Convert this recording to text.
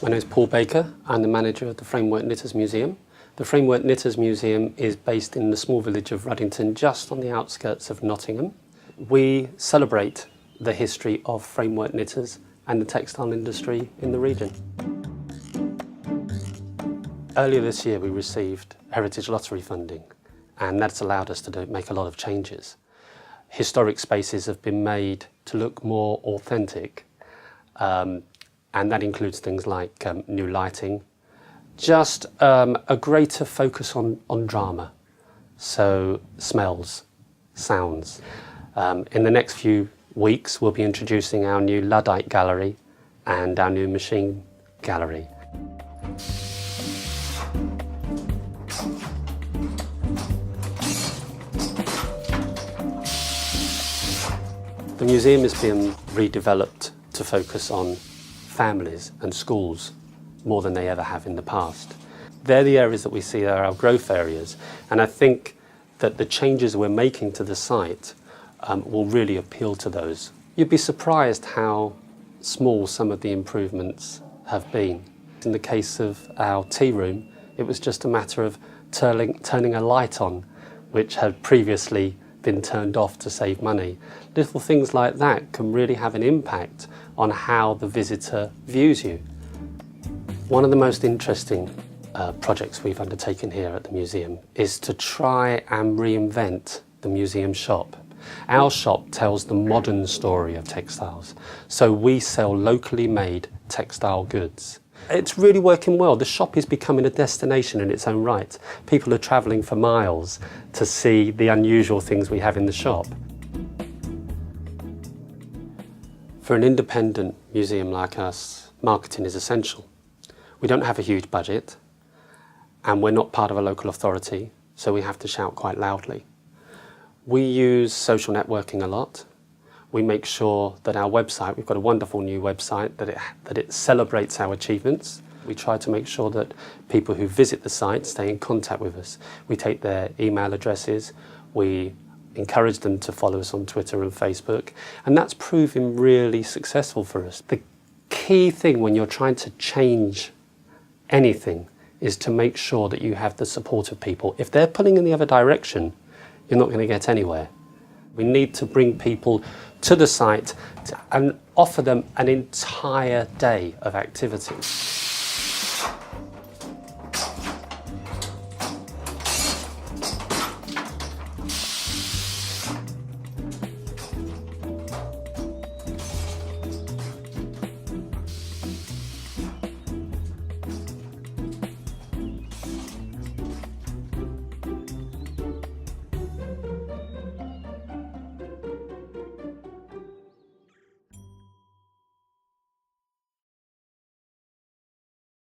My name is Paul Baker. I'm the manager of the Framework Knitters Museum. The Framework Knitters Museum is based in the small village of Ruddington, just on the outskirts of Nottingham. We celebrate the history of framework knitters and the textile industry in the region. Earlier this year we received Heritage Lottery funding, and that's allowed us to make a lot of changes. Historic spaces have been made to look more authentic, and that includes things like new lighting, just a greater focus on drama, so smells, sounds. In the next few weeks we'll be introducing our new Luddite gallery and our new machine gallery. The museum is being redeveloped to focus on families and schools more than they ever have in the past. They're the areas that we see are our growth areas, and I think that the changes we're making to the site will really appeal to those. You'd be surprised how small some of the improvements have been. In the case of our tea room, it was just a matter of turning a light on, which had previously been turned off to save money. Little things like that can really have an impact on how the visitor views you. One of the most interesting projects we've undertaken here at the museum is to try and reinvent the museum shop. Our shop tells the modern story of textiles, so we sell locally made textile goods. It's really working well. The shop is becoming a destination in its own right. People are travelling for miles to see the unusual things we have in the shop. For an independent museum like us, marketing is essential. We don't have a huge budget, and we're not part of a local authority, so we have to shout quite loudly. We use social networking a lot. We make sure that our website, we've got a wonderful new website, that it celebrates our achievements. We try to make sure that people who visit the site stay in contact with us. We take their email addresses, we encourage them to follow us on Twitter and Facebook, and that's proving really successful for us. The key thing when you're trying to change anything is to make sure that you have the support of people. If they're pulling in the other direction, you're not going to get anywhere. We need to bring people to the site and offer them an entire day of activity.